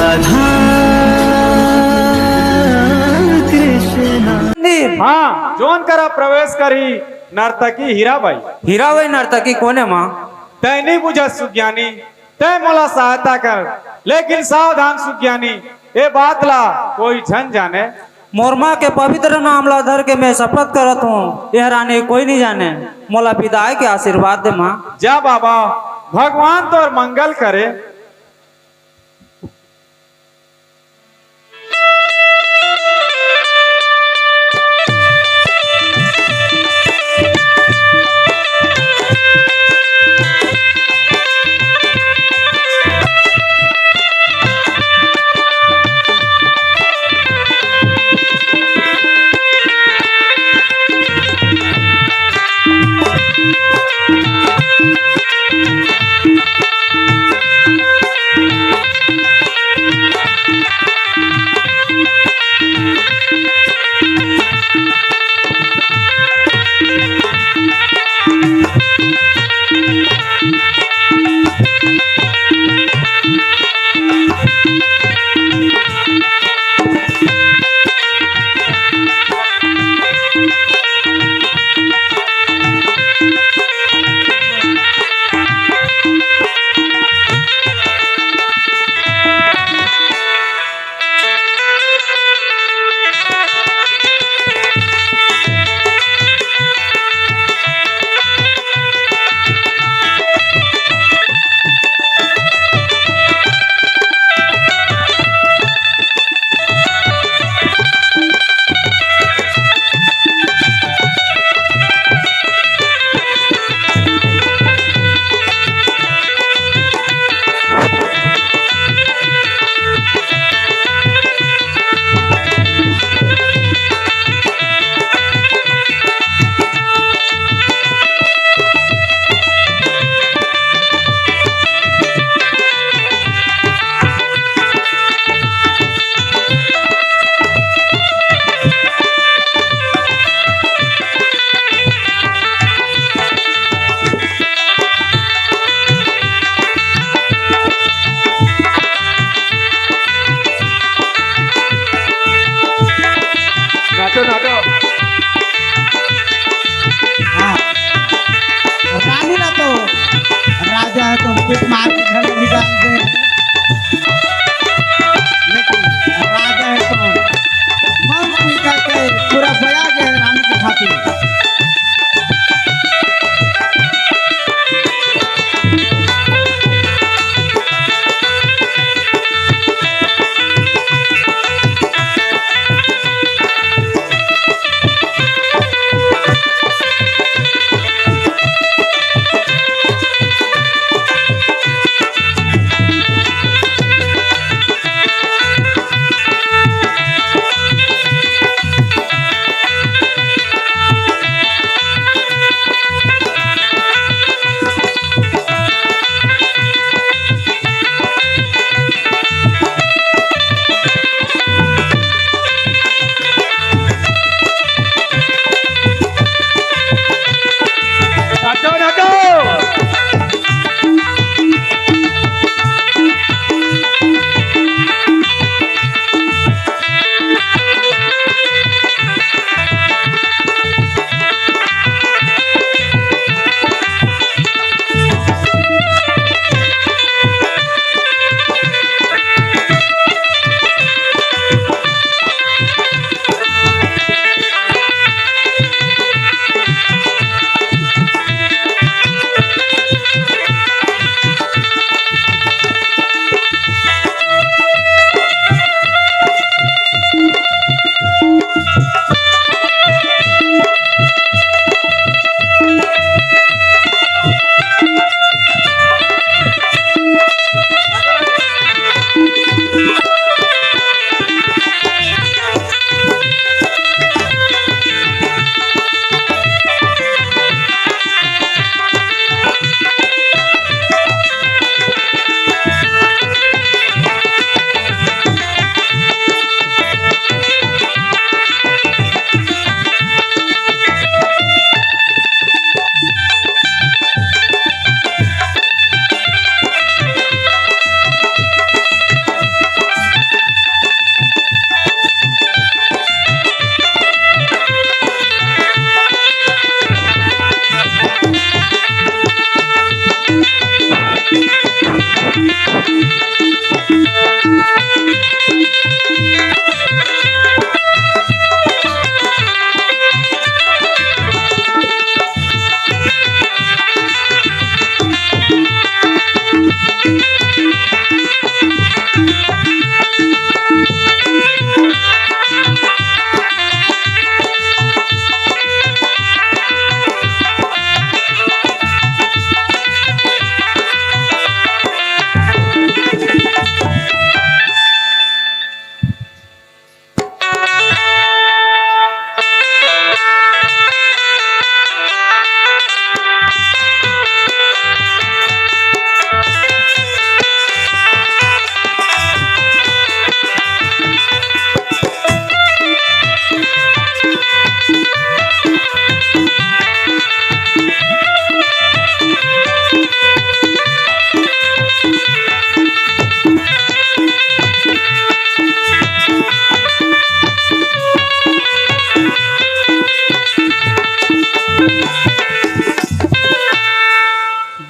राधा कृष्ण। हाँ, जोन करा प्रवेश करी नर्तकी हीराबाई। हीराबाई नर्तकी कोने माँ? तय नहीं बुझा सुज्ञानी, तय मोला सहायता कर, लेकिन सावधान सुज्ञानी, ये बात ला कोई झन जाने। मोरमा के पवित्र नाम ला धर के मैं शपथ करत हूँ, यह रानी कोई नहीं जाने। मोला विदाई के आशीर्वाद दे माँ। जा बाबा, भगवान तो मंगल करे।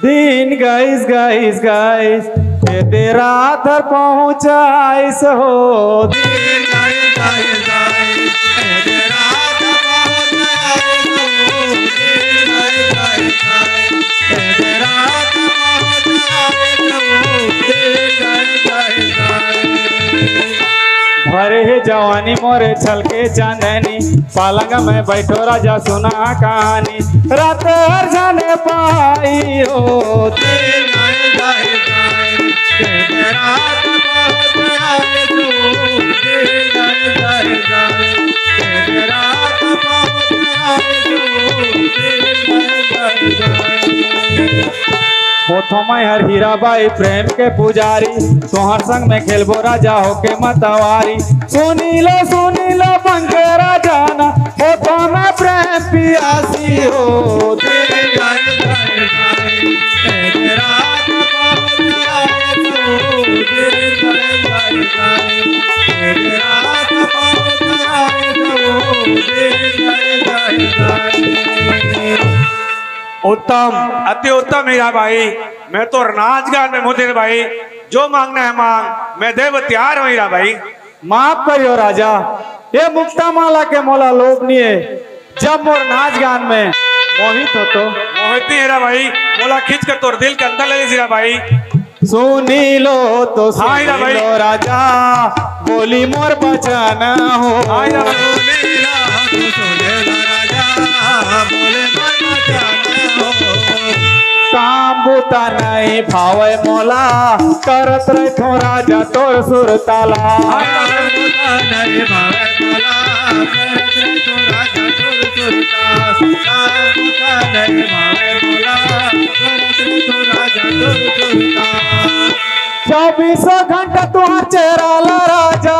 दिन गाइस गाइस गाइस ये तेरा थर पहुंचाइस हो दिन गाइस गाइस गाइस ये तेरा थर पहुंचाइस हो दिन गाइस गाइस गाइस ये तेरा थर पहुंचाइस हो दिन गाइस गाइस गाइस भरे है जवानी मोरे छलके चांदनी पालंग में बैठो राजा सुना कहानी रात हर जाने पाई हो दिन गाइस गाइस गाइस ये रात पहुंचाइस हो दिन गाइस गाइस गाइस ये रात पहुंचाइस हो दिन गाइस गाइस मोथोमय हर हीराबाई प्रेम के पुजारी तोहर संग में खेलबो राजा होके मतवारी सुनीलो पंख राजा ना होठों में प्रेम पियासी हो दिन गाइस गाइस गाइस तेरा पहुंचाइस हो दिन गाइस गाइस गाइस तेरा पहुंचाइस हो दिन गाइस गाइस गाइस उत्तम, अति उत्तम हीरा भाई। मैं तो नाचगान में मुझे भाई जो मांगना है मांग, मैं देव तैयार हूँ हीरा भाई। माफ करियो राजा, ये मुक्ता माला के मोला लोभ नहीं है। जब मोर नाच गान में मोहित हो तो मोहित हीरा भाई मोला खींच कर तोर दिल के अंदर ले हीरा भाई। सुनी लो तो हाँ हीरा सुनी भाई। लो राजा, बोली मोर बचन हो। हाँ हीरा भाई। काम बुता नहीं भावे मोला, करत रहे थो राजा तोर सुरताला। चौबीसों घंटा तुहार चेहरा ला राजा,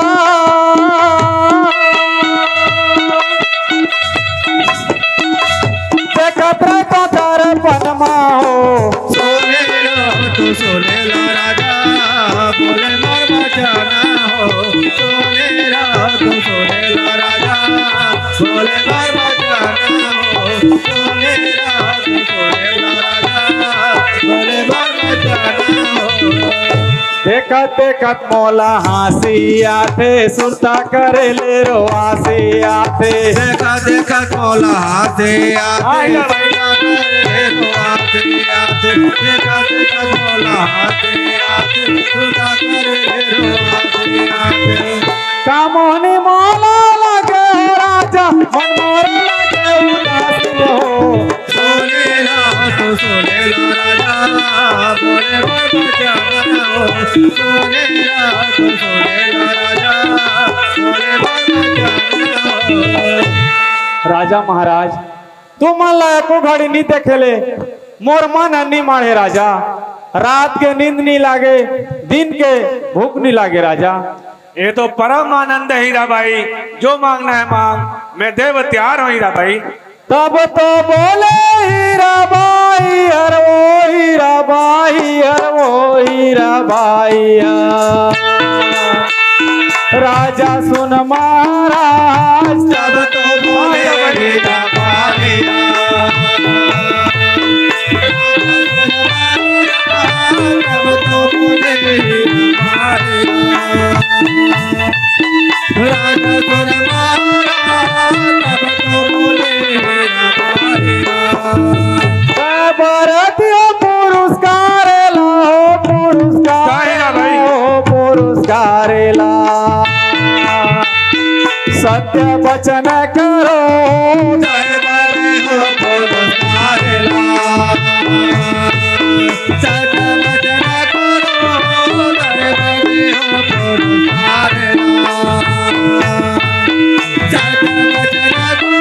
देखत रहे तो तारे पनमा हो। सोनेला राजा बोले मोर बचाना हो, सोनेला राजा बोले मोर बचाना हो, सोनेला राजा बोले मोर बचाना हो। देखत देखत मोला हंसी आते, सुनता करे ले रो हंसी आते। देखा देखा कोला हाथे आते, देखा देखा कोला हाथे आते, सुधा करे रो आते। कामोनी मोला लगे राजा, मन मोर लगे उदासी हो। सोनेला राजा बोले मोर बचाना हो, सोनेला राजा बोले मोर बचाना हो। राजा महाराज तू मन ला एको घड़ी नहीं देखेले, मोर मन अन्नी मारे राजा। रात के नींद नहीं लागे, दिन के भूख नहीं लागे राजा। ये तो परम आनंद है हीरा भाई, जो मांगना है मांग, मैं देव तैयार हूँ हीरा भाई। तब तो बोले हीरा बाई हर वो हीरा बाई हर वो हीरा बाई। राजा सुन महाराज तब तो बोले हीरा बाई तब तो बोले राजा सुन मारा तब तो बोले भारतीय पुरस्कार लाओ काहे ना भाई? पुरस्कार ला सत्य वचन करो जय बरे हो पुरस्कार ला सत्य वचन करो जय बरे हो पुरस्कार ला सत्य वचन करो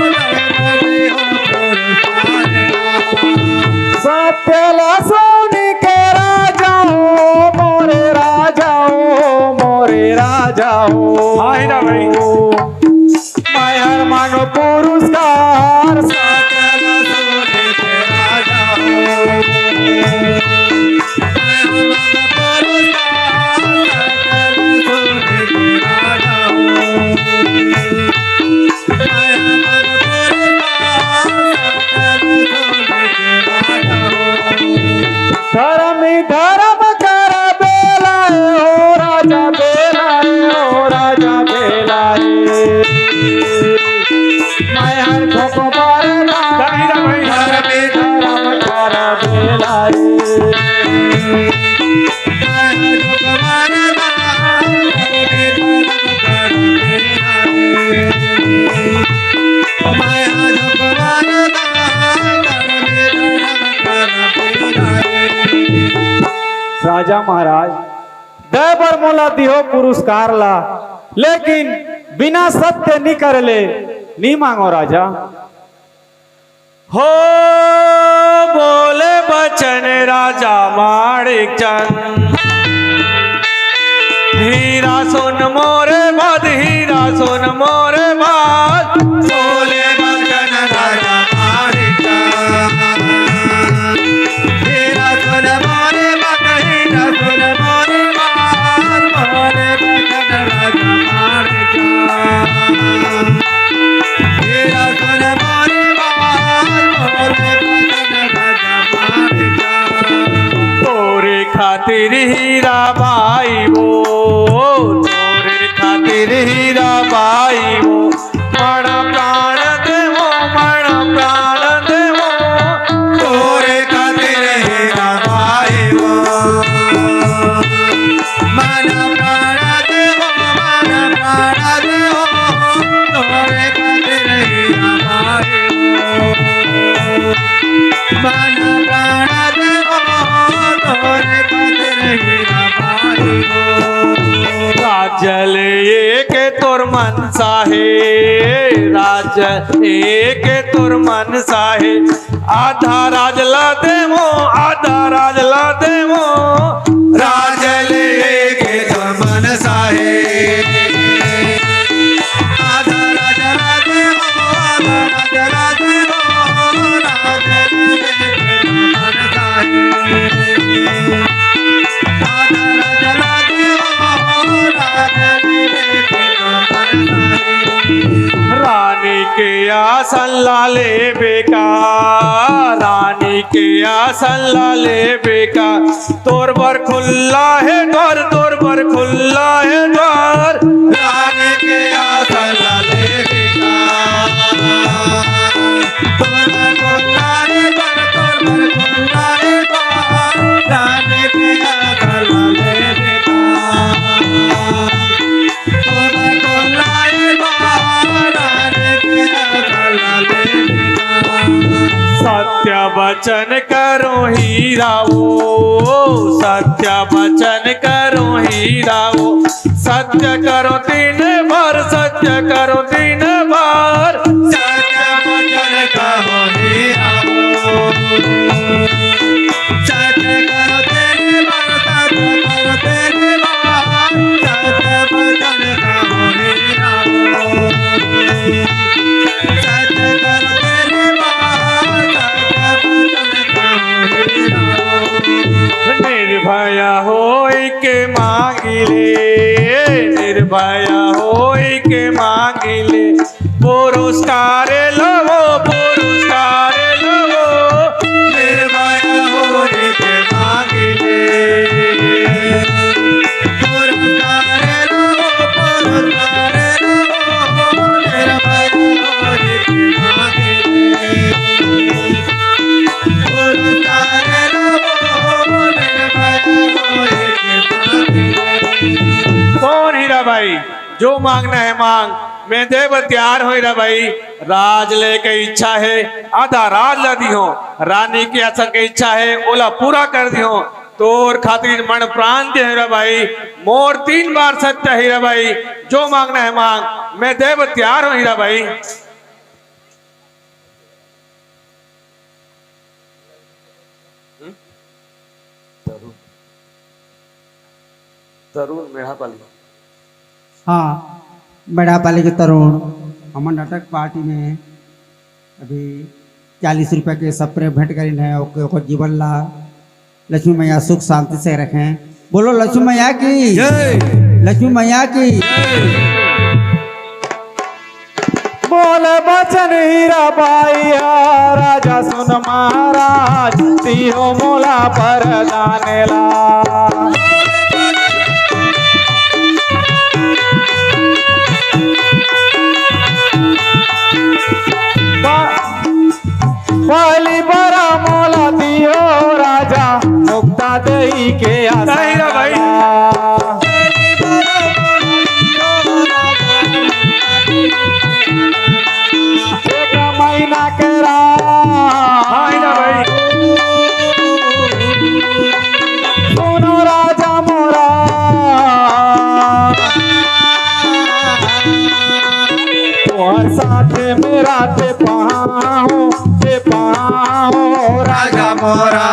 जय बरे हो पुरस्कार ला सत्यला सोनी के राजा हो मोरे राजा हो हाँ हीरा भाई। मैं हर मांगो पुरस्कार सकल सोने के राजा हो मैं हमारा पुरस्कार सकल सोने के राजा हो मैं हमारा पुरस्कार सकल सोने के राजा हो धर्म कर बेलाए हो राजा बेलाए मैं हर ठोको मारना हीरा भाई। धर्म कर बेलाए राजा महाराज दय पर मोला दिहो पुरस्कार ला लेकिन बिना सत्य नहीं कर ले नहीं मांगो राजा हो बोले बचन राजा माणिक चंद हीरा सुन मोरे बात हीरा सुन मोरे बात बोले बचन राजा माणिक हीरा सुन मोरे बात हीरा सुन मोरे बात बोले बचन राजा माणिक हीरा सुन मोरे बात बोले बचन राजा माणिक तोरे खातिर हीरा भाई वो तोरे खातिर हीरा भाई वो मण प्राण देवो तोरे खातिर हीरा भाई वो मन प्राण देवो तोरे खातिर हीरा भाई वो मन प्राण देवो तोरे खातिर हीरा भाई वो राजल एक तुर मनसा है राज एक तुर मनसा है आधा राजला देवो आधा राजला देवो राजले के तो मन साहे आधा राजा राजे हो आधा राजा राजे हो राजले के तो मन साहे आधा राजा राजे हो राजले के तो मन साहे रानी के आसन लाले बेका रानी के आसन लाले बेका तोर बर खुल्ला है द्वार तोर बर खुल्ला है द्वार रानी के आसन लाले बिका तोर कोलारे पर तोर कोलारे पर रानी के आसन लाले बिका तोर कोलारे पर रानी के आसन लाले बिका सत्य वचन करो हीरा वो सत्य वचन करो हीरा वो सत्य करो दिन भर सत्य करो दिन भर सत्य वचन कहो हीरा हो सत्य करो तेरे बार सत्य करो तेरे बार सत्य वचन कहो हीरा हो सत्य करो तेरे बार सत्य वचन कहो हीरा हो निर्भय होई के मांगिले निर्भय होई के मांगिले पुरस्कार लवो पुरस्कार लवो निर्भय होने के मांगिले हीरा भाई, जो मांगना है मांग, मैं देव तैयार हो हीरा भाई। राज लेके इच्छा है आधा राज ला दी हो, रानी की आशा की इच्छा है ओला पूरा कर दी हो। तोर खातिर मन प्राण दे हीरा भाई, मोर 3 बार सत्य हीरा भाई, जो मांगना है मांग, मैं देव तैयार हो हीरा भाई। तरुण मेढ़ापाली। हाँ, मेढ़ापाली के तरुण हमर नाटक पार्टी में अभी 40 रुपये के स्प्रे भेंट करी है। ओकर जीवन ला लक्ष्मी मैया सुख शांति से रखें। बोलो लक्ष्मी मैया की जय। लक्ष्मी मैया की बोले बचन हीरा बाई राजा सुन महाराज, तिहो मोला पर दानेला। पहली बरा मोला दियो राजा, मुक्ता दई के हीरा भाई। एक महीना के हीरा भाई। सुनो राजा मोरा, तुम्हार साथे मेरा ते पाहो राजा मोरा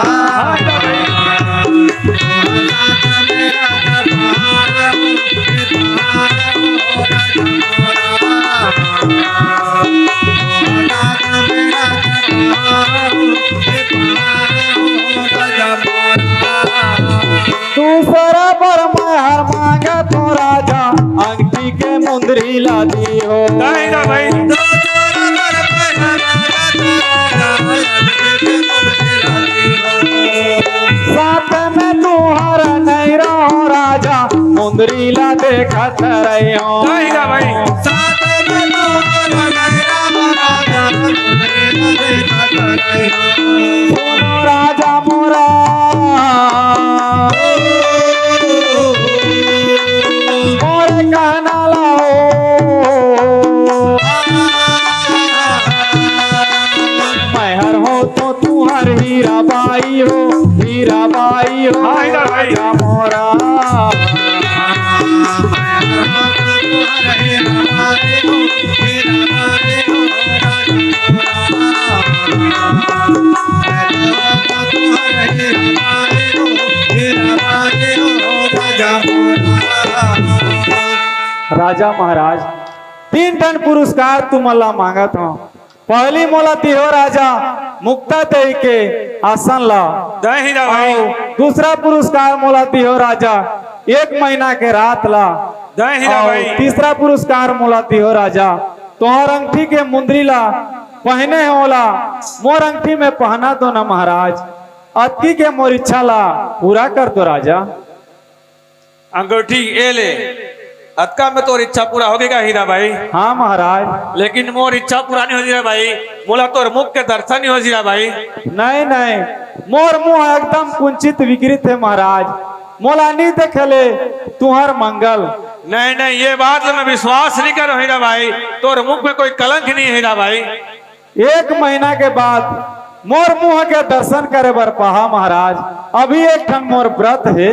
दूसरा पर मैं हर मांगा तो राजा, अंगठी के मुंदरी ला दी हो। हीरा भाई। साथ में तुहर नहीं रहो राजा, मुंदरी ला देखत रही हो। हीरा भाई। सुनो राजा मोरा, मोरे कहना लाओ, मैं हर हो तो तू हर हीरा बाई हो, हीरा बाई हो। हीरा भाई। राजा मोरा राजा महाराज 3 टन पुरस्कार तुमला मांगत हो। पहली मोला तिहो राजा, मुक्ता दई के आसन ला। हीरा भाई। और दूसरा पुरस्कार मोला तिहो राजा, 1 महीना के रात ला। हीरा और भाई। तीसरा पुरस्कार मोला तिहो राजा, तोहर अंगठी के मुंदरी ला पहने होला, मोर अंगठी में पहना दो ना महाराज। अति के मोर इच्छा ला पूरा कर दो राजा। अंगूठी ए ले, अतका में तोर इच्छा पूरा हो गएगा हीरा भाई। हाँ महाराज। लेकिन मोर इच्छा पूरा नहीं हो जीरा भाई, मोला तोर मुख के दर्शन नहीं हो जीरा भाई। नहीं नहीं, मोर मुंह एकदम कुंचित विकृत है महाराज, मोला नहीं देखले तुहर मंगल। नहीं नहीं, ये बात में विश्वास नहीं करो हीरा भाई, तोर मुख में कोई कलंक नहीं है हीरा भाई। 1 महीना के बाद मोर मुंह के दर्शन करे बर पहा महाराज। अभी 1 ठन मोर व्रत है।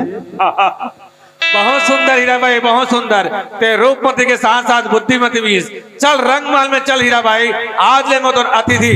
बहुत सुंदर हीरा भाई, बहुत सुंदर। ते रूपमती के साथ साथ बुद्धिमती भी। चल रंगमहल में चल हीरा भाई, आज ले तो अतिथि।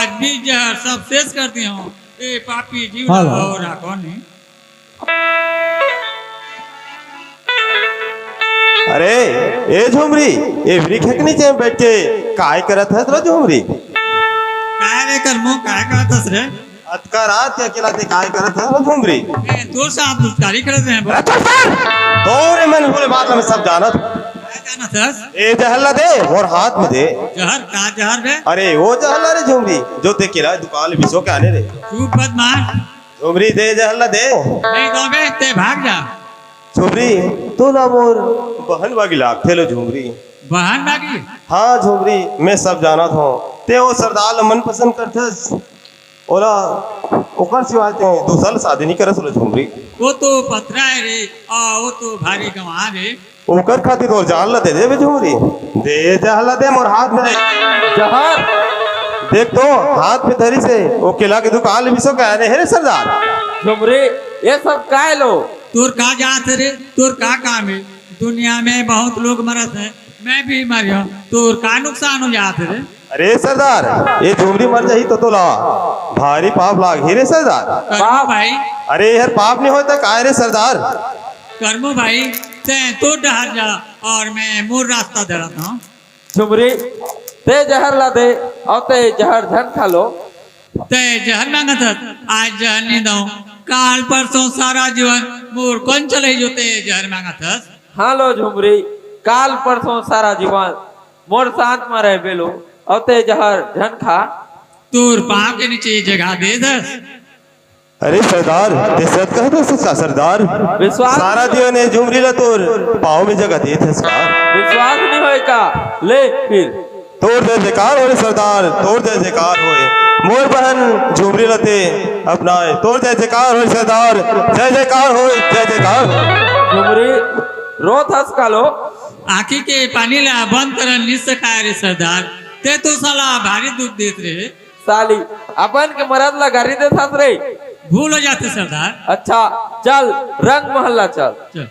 आज भी जहर सब शेष करती हूँ ए पापी जीव हाँ, लगाओ राखो नहीं। अरे ए झुमरी ए वृक्ष के नीचे में बैठ के काय करत है रो झुमरी? काय रे कर्मो काय करतस रे? अतका रात के अकेला ते काय करत है रो झुमरी? ए तोर साथ दुष्कारी करत हैं बोल। तोरे मन बोले बात में सब जानत। काय जानतस? ए जहला दे और हाथ में दे। जहर का जहर बे? अरे वो जहला रे झुमरी जो ते किला दुकान बिसो के आने रे। तू बदमाश झुमरी दे जहला दे। नहीं दोगे ते भाग जा। झुमरी तू ना मोर बहन वागी लाग थे लो झुमरी। बहन बागी हाँ झुमरी मैं सब जानत हूँ ते वो सरदार मन पसंद करथस ओला ओकर सिवाय ते दूसरा शादी नहीं करस लो झुमरी। वो तो पथरा है रे आ वो तो भारी गंवा रे। ओकर खातिर और जान ला दे दे बे झुमरी दे जहला दे मोर हाथ में दे। जहर देख तो हाथ में धरी से वो किला के दुकान बिसो के आने है रे सरदार। झुमरी ये सब काय लो? तोर का जात रे? तोर का काम है? दुनिया में बहुत लोग मरत है मैं भी मरियो तोर का नुकसान हो जात रे? अरे सरदार ये झुमरी मर जाही तो ला भारी पाप लाग ही रे सरदार। कर्मो भाई अरे यार पाप नहीं होता काय रे सरदार? कर्मो भाई ते तो डहर जा और मैं मोर रास्ता धरत हूँ। झुमरी ते जहर ला दे और ते जहर धन खा लो। ते जहर मांगत हत, आज जहर नहीं दो काल परसों सारा जीवन मोर कौन चले जो ते जहर मांगत हत। हाँ लो झुमरी काल परसों सारा जीवन मोर साथ में रह बेलो और ते जहर धन खा। तोर पाँव के नीचे जगह दे दस। अरे सरदार ते सत कहते सच्चा सरदार विश्वास सारा दियो ने झुमरी ला तोर पाँव में जगह दे थे विश्वास नहीं होए का ले फिर तोर जय जयकार हो रे सरदार तोर जय जयकार होए मोर बहन झुमरी लते अपना तोर जय जयकार हो सरदार जय जयकार हो जय जयकार। झुमरी रोत हंस का लो। आँखी के पानी ला बंद कर निश्चय खाए रे सरदार ते तो साला भारी दुख देत रे। साली अपन के मरद ला गाड़ी दे थास रे भूल हो जाते सरदार। अच्छा चल रंग मोहल्ला चल। चल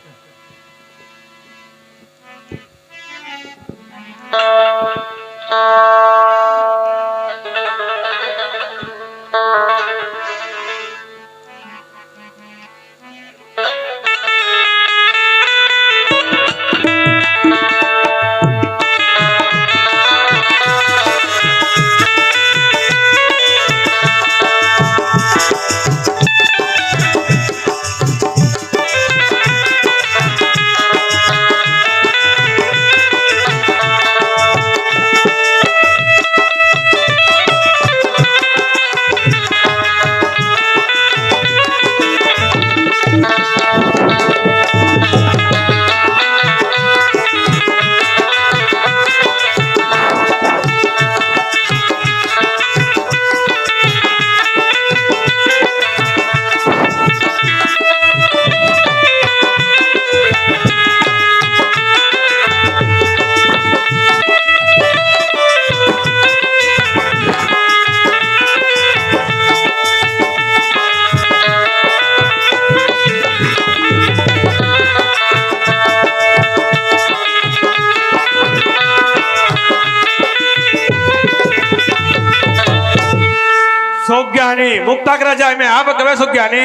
सुज्ञानी मुक्ता के राजा में आप कब सुज्ञानी?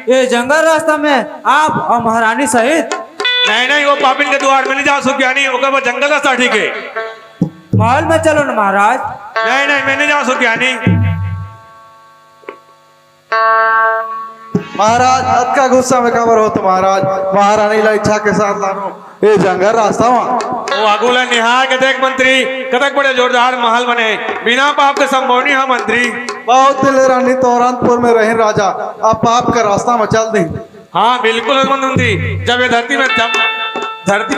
ये जंगल रास्ता में आप और महारानी सहित? नहीं नहीं वो पापिन के द्वार में नहीं जाओ सुज्ञानी ओकर वो जंगल रास्ता ठीक है। महल में चलो न महाराज। नहीं नहीं मैं नहीं जाओ सुज्ञानी। महाराज अत का गुस्सा में खबर हो तो महाराज महारानी ला इच्छा के साथ लानो ये जंगल रास्ता वहाँ वो अगुला निहार के देख मंत्री कतक बड़े जोरदार महल बने बिना पाप के संभव नहीं है मंत्री। बहुत दिल रानी तोरंतपुर में रहे राजा अब पाप का रास्ता में चल दी। हाँ बिल्कुल मंत्री जब ये धरती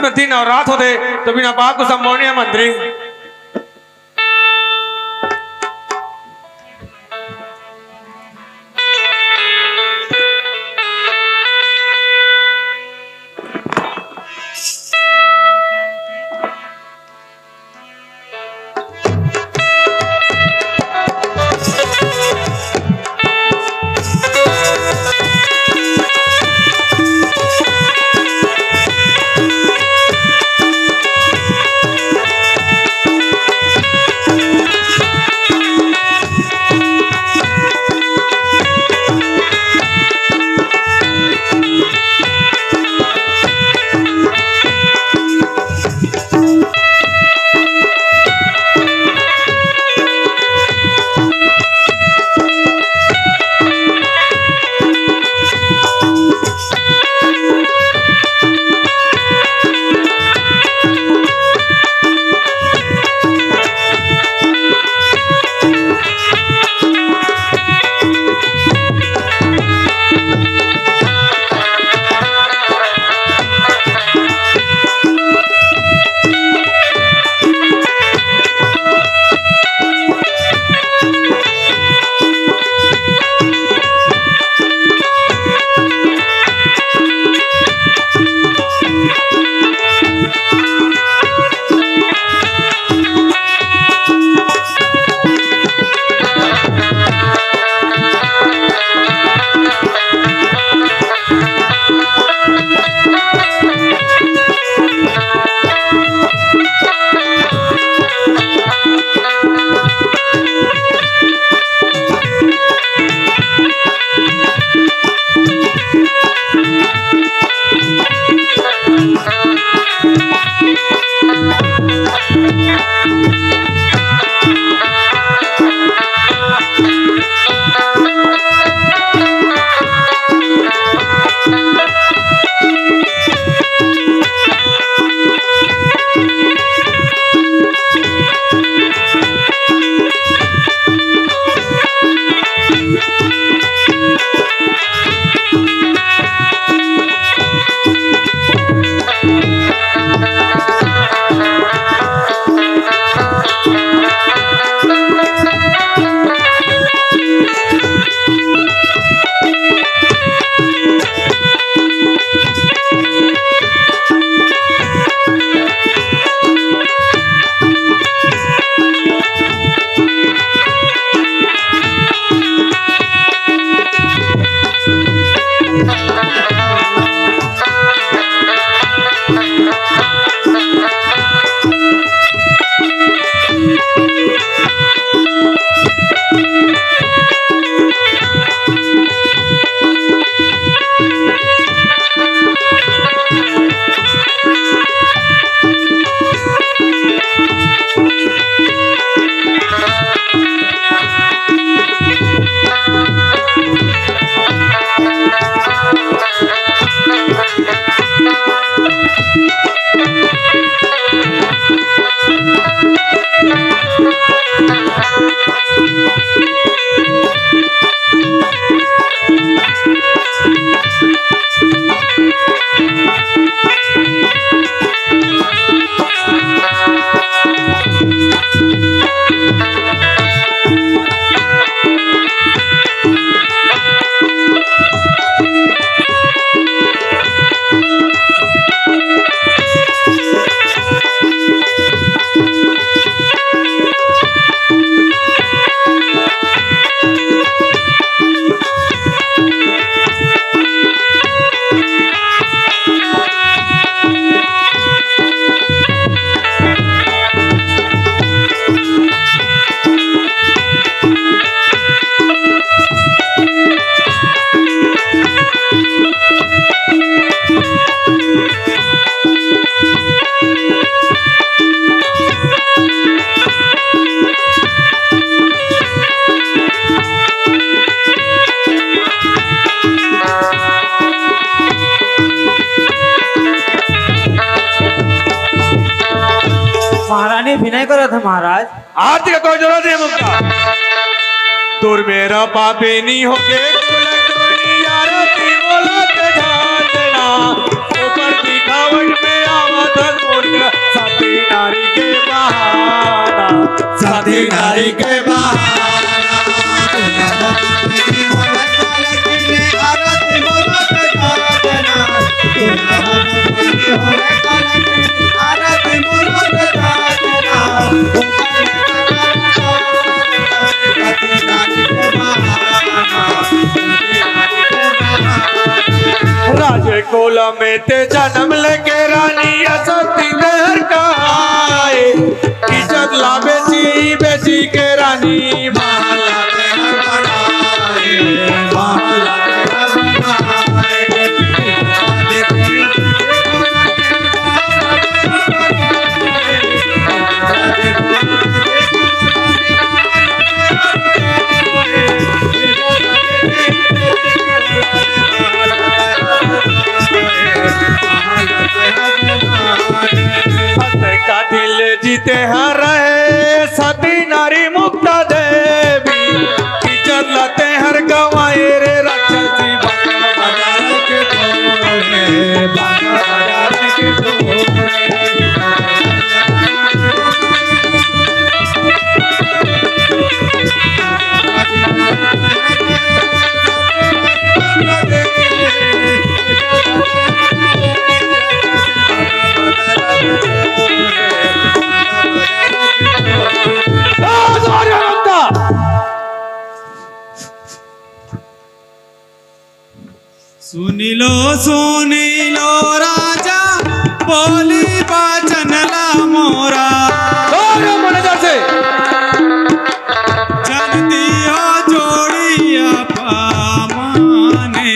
में दिन और रात होते तो बिना पाप को संभव नहीं है मंत्री। महारानी विनय करा था महाराज। आरती का कोई जरूरत नहीं मुक्ता। दूर मेरा पापी नहीं होके आरती बोलत ढालना ऊपर दिखावट में आवत मोर साथी नारी के बहाना साथी नारी के बहाना राजे कोल में ते जन्म लेके रानी असती देहर काए इज्जत ला बेची बेची के रानी माला देहर बनाए माला देहर का दिल जीते हर रहे सती नारी मुक्ता देवी इज्जत लाते हर गवाए रे राक्षसी बांका बाजार के टोले बांका बाजार के टोले सुनिलो राजा बोली बचन ला मोरा जनती हो जोड़िया पामाने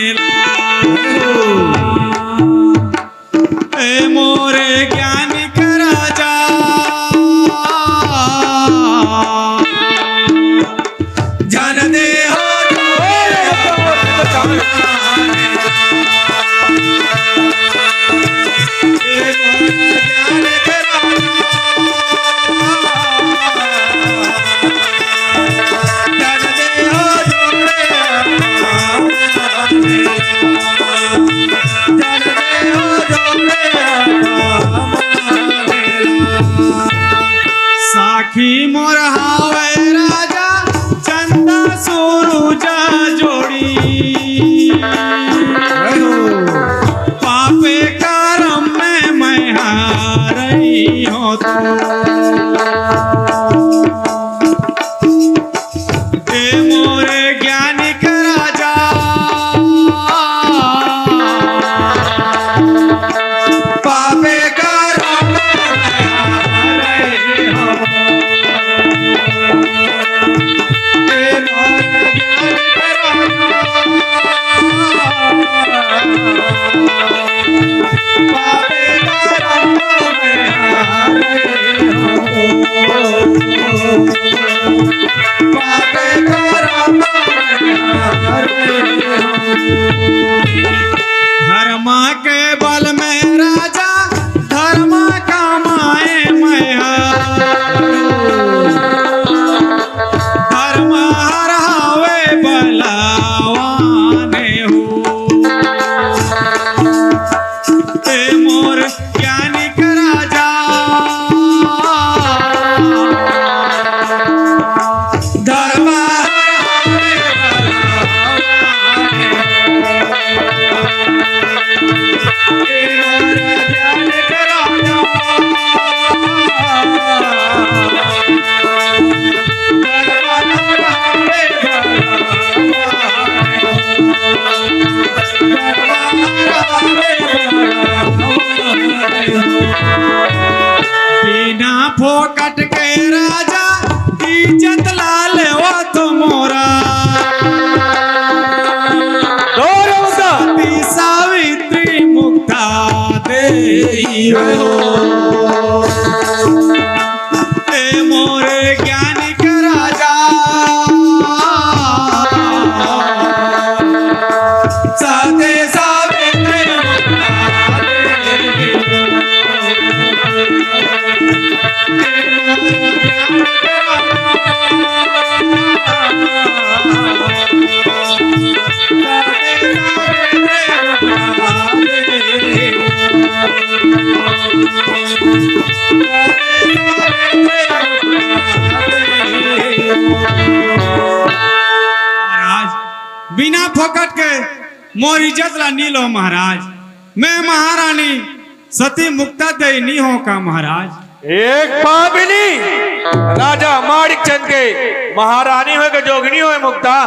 ए मोरे ज्ञानी का राजा जन दे हो ए मोरे ज्ञानी का राजा सते सावित्री महाराज बिना फोकट के मोर इज्जत ला नी लो महाराज। मैं महारानी सती मुक्ता दे नी हो का महाराज। एक पापिनी राजा माणिक चंद के महारानी हो के जोगिनी हो मुक्ता।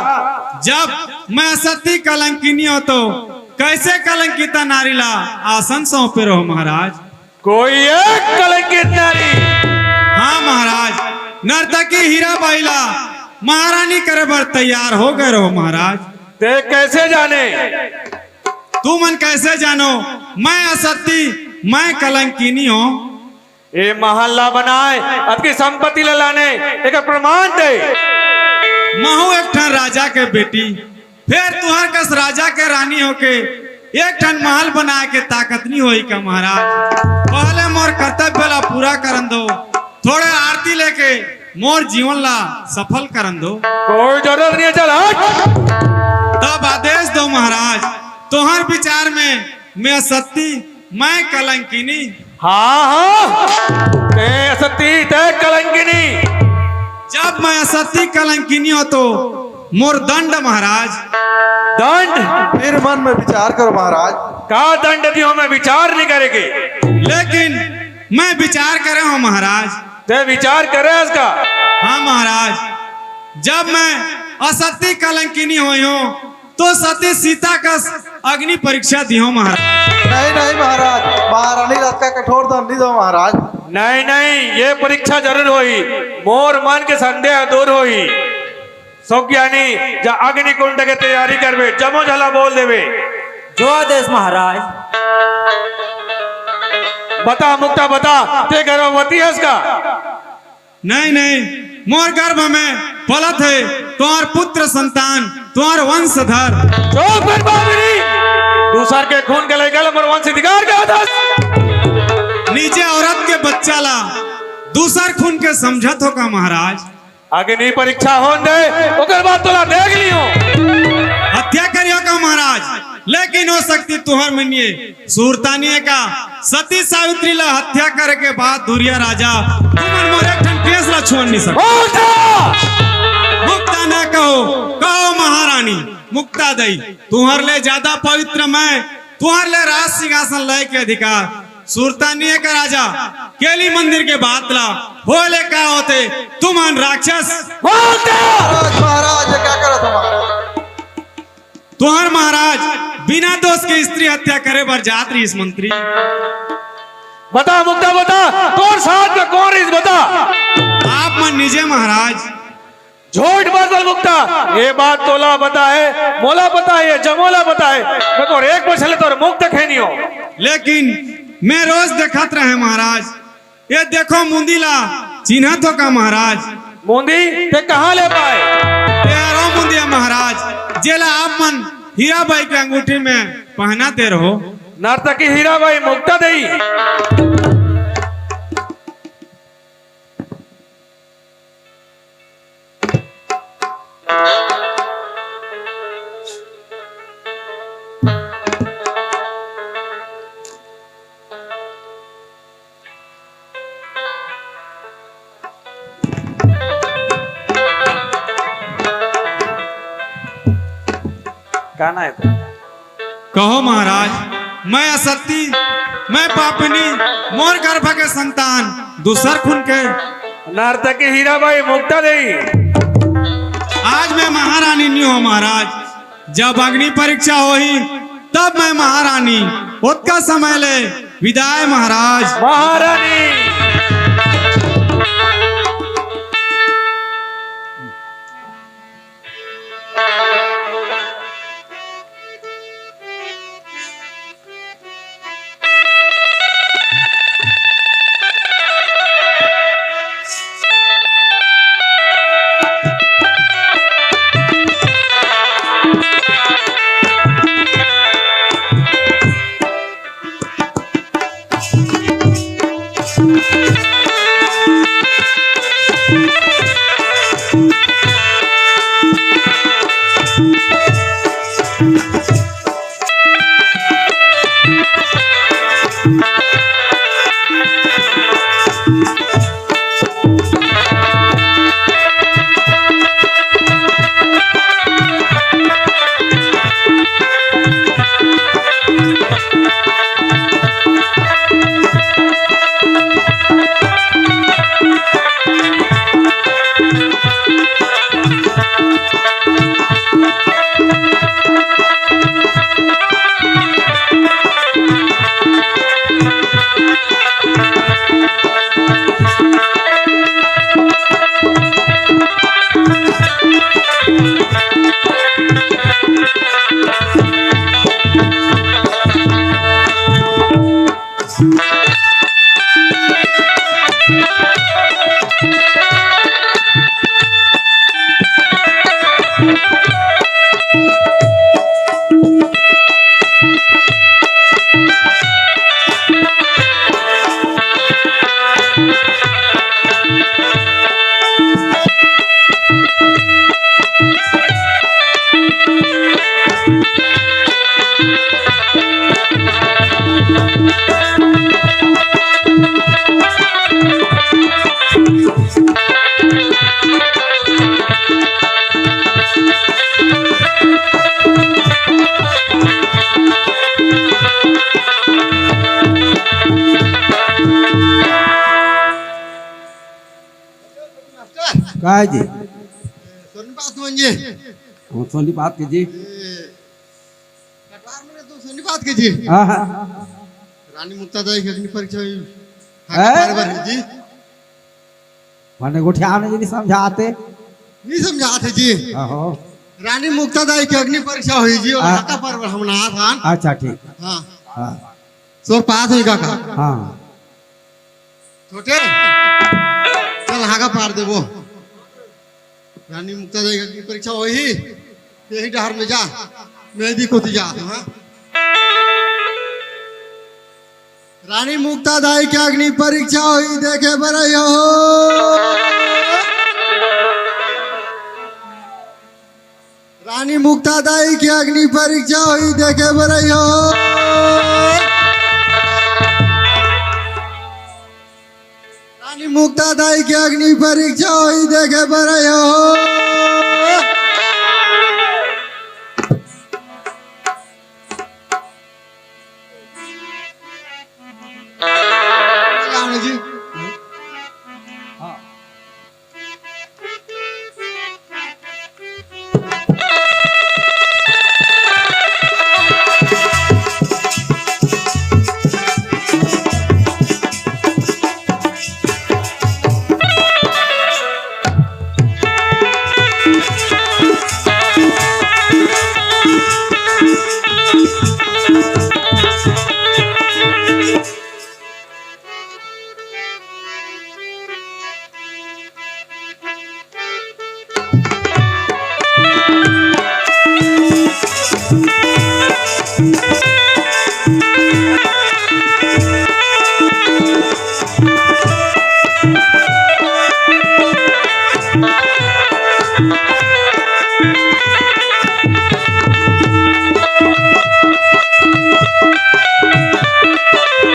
जब मैं सती कलंकिनी हो तो कैसे कलंकिता नारी ला आसन सौंपे रहो महाराज। कोई एक कलंकित नारी हाँ महाराज, नर्तकी हीरा बाईला महारानी करे बर तैयार हो गए रहो महाराज। ते कैसे जाने? तू मन कैसे जानो मैं असती मैं कलंकिनी हूँ। ये महल्ला बनाए आपकी संपत्ति ले लाने एक प्रमाण दे। महू एक ठन राजा के बेटी फिर तुहर कस राजा के रानी होके एक ठन महल बना के ताकत नहीं होई का महाराज। पहले मोर कर्तव्य ला पूरा करन दो, थोड़े आरती लेके मोर जीवन ला सफल करन दो। कोई जरूरत नहीं है, चल हट। तब आदेश दो महाराज। तुहर विचार में मैं सती मैं कलंकिनी। हाँ हाँ ते सती ते कलंकिनी। जब मैं असती कलंकिनी हो तो मोर दंड महाराज। दंड? फिर मन में विचार करो महाराज। का दंड दियो में विचार नहीं करेगी। लेकिन मैं विचार करे हूँ महाराज। ते विचार करे इसका। हाँ महाराज, जब मैं असती कलंकिनी हुई हूँ तो सती सीता का अग्नि परीक्षा दी हो महाराज। नहीं नहीं महाराज, महारानी रथ का कठोर दंड नहीं दो महाराज। नहीं नहीं ये परीक्षा जरूर होई। मोर मन के संदेह दूर होई। सौज्ञानी जा अग्नि कुंड के तैयारी करवे, जमो झला बोल देवे। जो आदेश महाराज। बता मुक्ता बता, ते गर्भवती है इसका? नहीं नहीं, मोर गर्भ में पलत है तुम्हार पुत्र संतान, तुम्हार वंशधर। चुप कर बाबरी। दूसर के खून के लेकर मोर वंश अधिकार का आदेश। नीचे औरत के बच्चा ला दूसर खून के समझत हो का महाराज। अग्नि परीक्षा हो दे ओकर बाद तोला देख लियो। हत्या करियो का महाराज, लेकिन हो सकती तुहर मनिए सूरतानिए का सती सावित्री ला हत्या करे के बाद दुरिया राजा तुमन मोर एक ठन केस ला छोड़ नहीं सकता। मुक्ता न कहो, कहो महारानी मुक्ता दई। तुहर ले ज्यादा पवित्र मैं, तुहर ले राज सिंहासन लय के अधिकार। सुरतानिए का राजा केली मंदिर के बात ला होले का होते तुमन राक्षस। महाराज महाराज ये क्या करो तुम्हारा? तुहर महाराज बिना दोष के स्त्री हत्या करे बर जात रही इस मंत्री। बता मुक्ता बता, तोर साथ में कौन रही बता। आप मन निजे महाराज। झूठ बदल मुक्ता, ये बात तोला बता है, मोला बता है, जमोला बता है। मैं तो एक बछले तोर मुक्त खेनी हो। लेकिन मैं रोज देखत रहे महाराज। ये देखो मुंदीला चिन्हत हो का महाराज। मुंदी ते कहाँ ले पाए? ये रो मुंदिया महाराज, जेला आप मन हीराबाई के अंगूठी में पहनाते रहो। नर्तकी हीराबाई मुक्ता दई। गाना है तो। कहो महाराज, मैं असती मैं पापिनी, मोर गर्भ के संतान दूसर खून के। नर्तकी हीराबाई मुक्ता दई। आज मैं महारानी नहीं हूँ महाराज। जब अग्नि परीक्षा होई तब मैं महारानी। उसका समय ले विदाई महाराज। महारानी काय जी सोनीपात म्हणजे सोनी बात की जी कटवार में तो सोनीपात के जी हाँ हाँ रानी मुक्तादाई की अग्नि परीक्षा हुई हैं? बराबर है जी मैंने गोठियाने जी नहीं समझाते नहीं समझाते जी आहो रानी मुक्तादाई की अग्नि परीक्षा हुई जी और हाँ। हाका पर हम नहा था अच्छा ठीक हाँ हाँ सो पास हुई काका हाँ छोटे चल हाका पार दे वो रानी मुक्तादाई की अग्नि परीक्षा हुई यही डहर में जा मैं भी कोती जा हाँ रानी मुक्तादाई की अग्नि परीक्षा हुई देखे बरयो रानी मुक्तादाई की अग्नि परीक्षा हुई देखे बरयो रानी मुक्तादाई की अग्नि परीक्षा हुई देखे बरयो जी